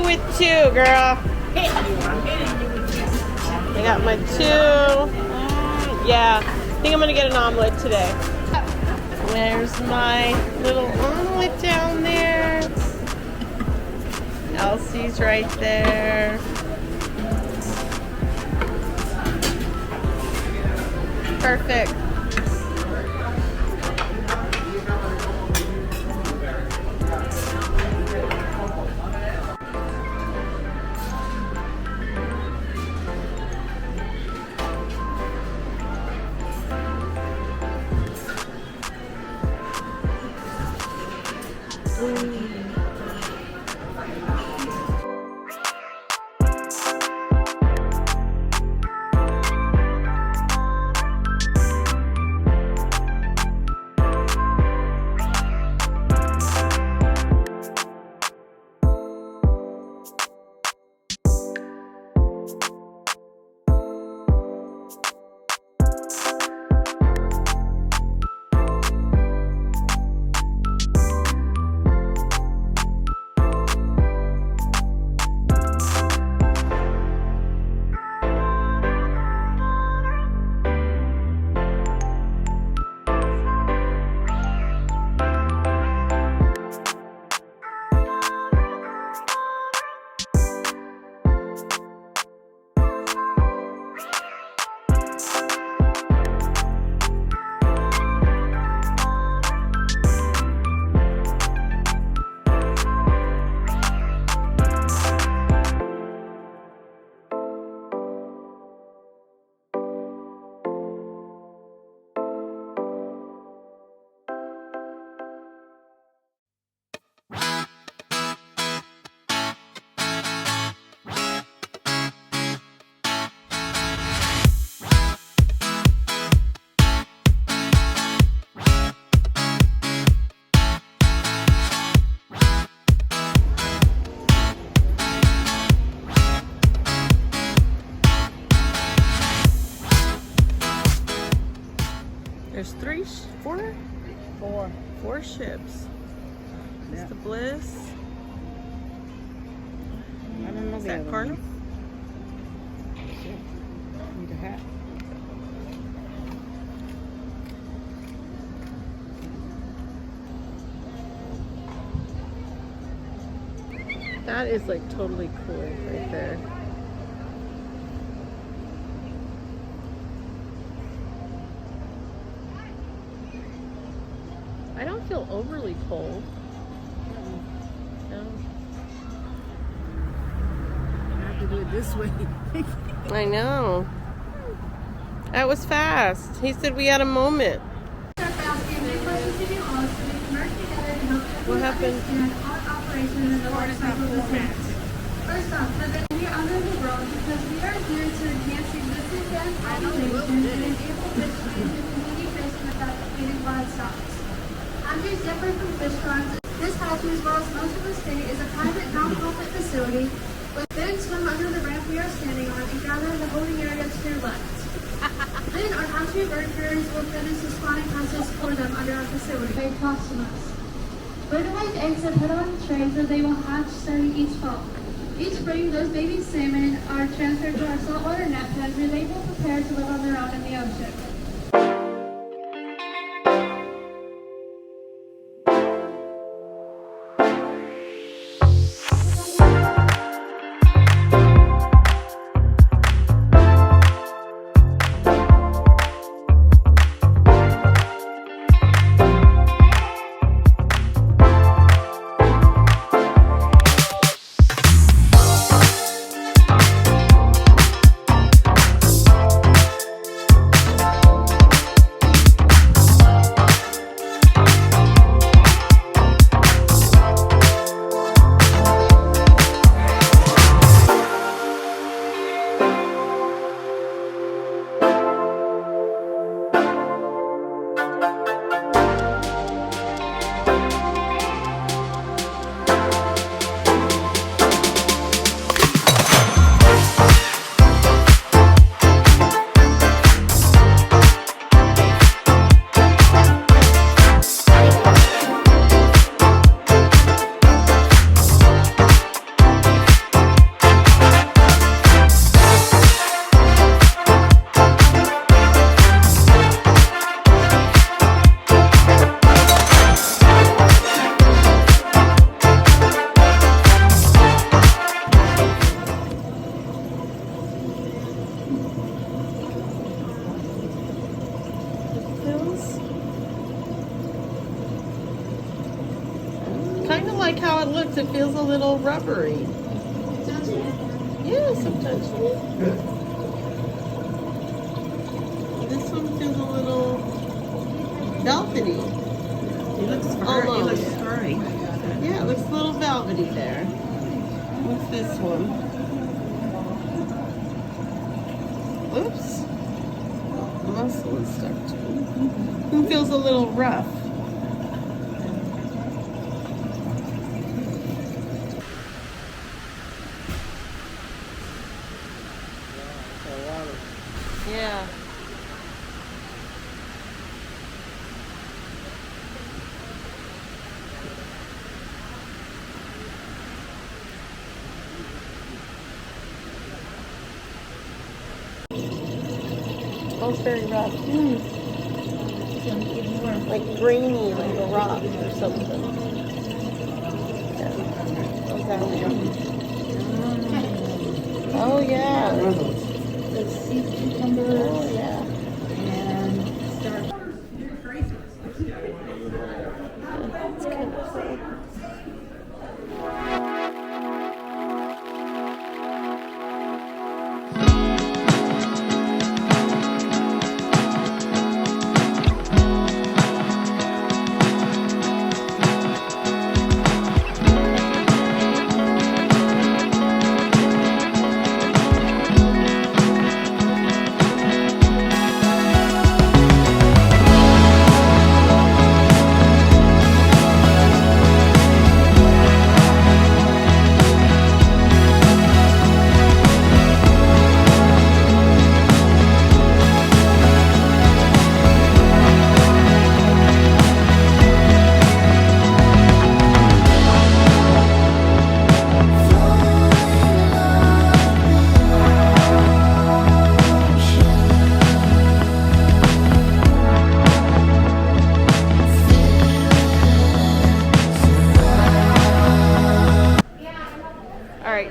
with two, girl. I got my two. Yeah, I think I'm gonna get an omelet today. Where's my little omelet down there? Elsie's right there. Perfect. There's four ships. It's the Bliss. I don't know. Is that Carnival? Need a hat. That is like totally cool right there. I don't feel overly cold. No. I have to do it this way. I know. That was fast. He said we had a moment. What happened? First off, we are under the world because we are here to enhance existing and population and enable fisheries to continue fishing without depleting livestock. Hatcheries differ from fish farms. This hatchery, as well as most of the state, is a private non-profit facility with fish swim under the ramp we are standing on and gather in the holding area to your left. Then our hatchery bird carriers will finish the spawning process for them under our facility. They cost us. Fertilized eggs are put on trays where they will hatch starting each fall. Each spring, those baby salmon are transferred to our saltwater net pens where they will prepare to live on their own in the ocean. feels a little rubbery. Yes, I'm touching it. This one feels a little velvety. It looks furry. It looks furry. Yeah, it looks a little velvety there. What's this one? Oops. The muscle is stuck to it. It feels a little rough. Yeah. Smells very rough. Like grainy, like a rock or something. Yeah. Oh yeah. The sea cucumbers. Oh yeah. And start. It's kind of cool.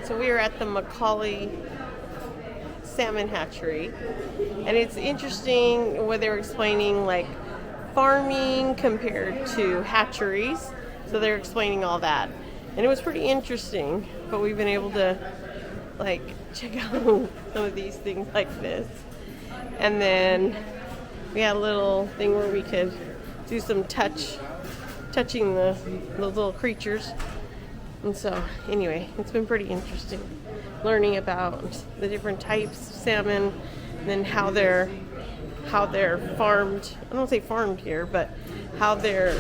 So we are at the Macaulay Salmon Hatchery, and it's interesting what they were explaining, like farming compared to hatcheries. So they're explaining all that, and it was pretty interesting. But we've been able to like check out some of these things like this, and then we had a little thing where we could do some touching the little creatures. And so, anyway, it's been pretty interesting learning about the different types of salmon, and then how they're farmed. I don't say farmed here, but how they're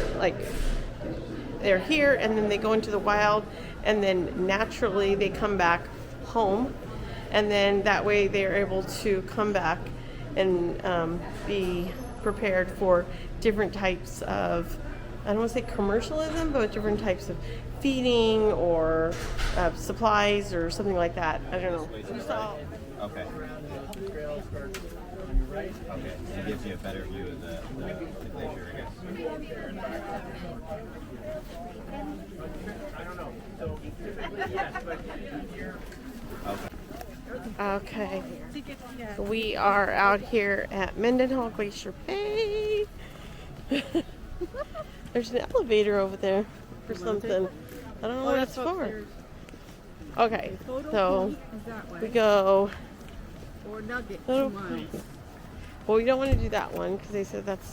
here, and then they go into the wild, and then naturally they come back home, and then that way they are able to come back and be prepared for different types of, I don't want to say commercialism, but different types of feeding or supplies or something like that. I don't know. Okay. Okay. It gives you a better view of the glacier, I guess. Okay. We are out here at Mendenhall Glacier Bay. There's an elevator over there for something. I don't know what it's for. Okay, so we go. Or nugget. Well, we don't want to do that one because they said that's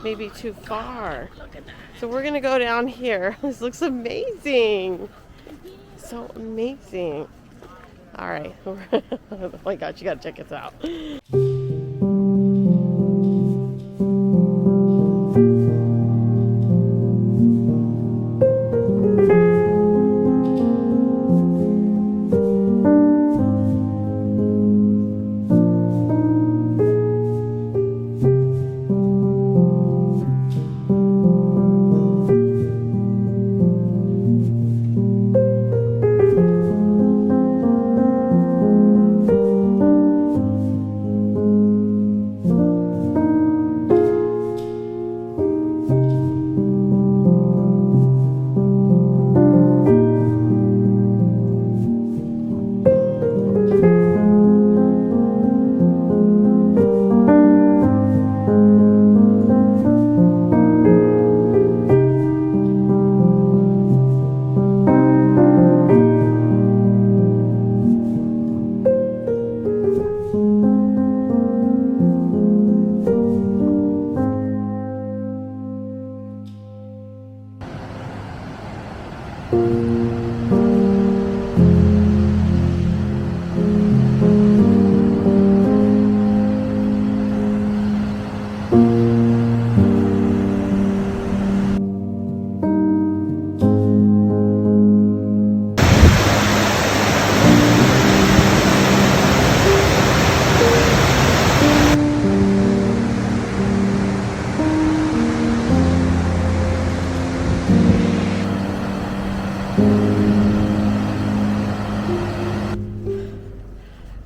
maybe too far. Look at that. So we're gonna go down here. This looks amazing. So amazing. All right. Oh my gosh, you gotta check this out.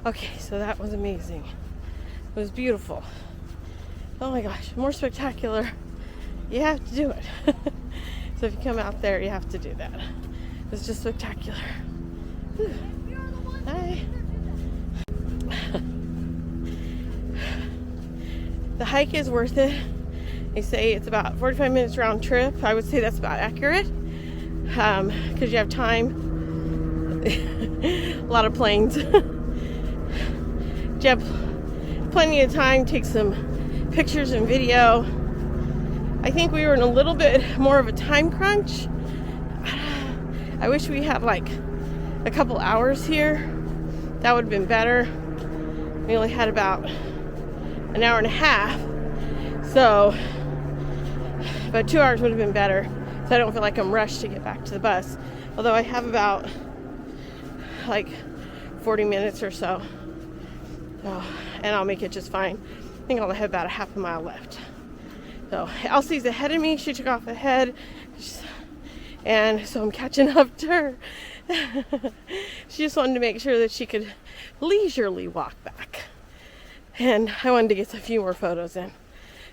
Okay, so that was amazing. It was beautiful. Oh my gosh, more spectacular. You have to do it. So if you come out there, you have to do that. It's just spectacular. Whew. Hi. The hike is worth it. They say it's about 45 minutes round trip. I would say that's about accurate because you have time. A lot of planes. You have plenty of time to take some pictures and video. I think we were in a little bit more of a time crunch. I wish we had like a couple hours here. That would have been better. We only had about an hour and a half. So, but 2 hours would have been better. So I don't feel like I'm rushed to get back to the bus. Although I have about like 40 minutes or so. And I'll make it just fine. I think I'll have about a half a mile left. So Elsie's ahead of me. She took off ahead. And so I'm catching up to her. She just wanted to make sure that she could leisurely walk back. And I wanted to get a few more photos in.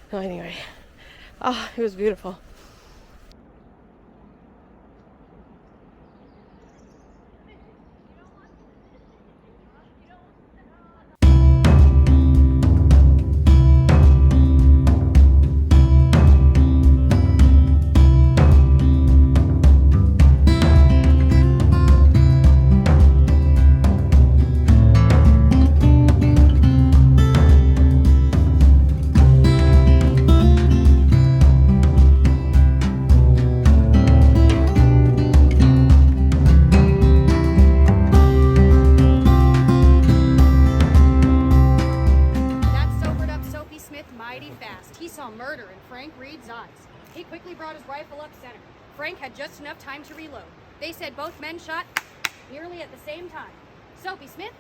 So anyway, it was beautiful. Frank had just enough time to reload. They said both men shot nearly at the same time. Soapy Smith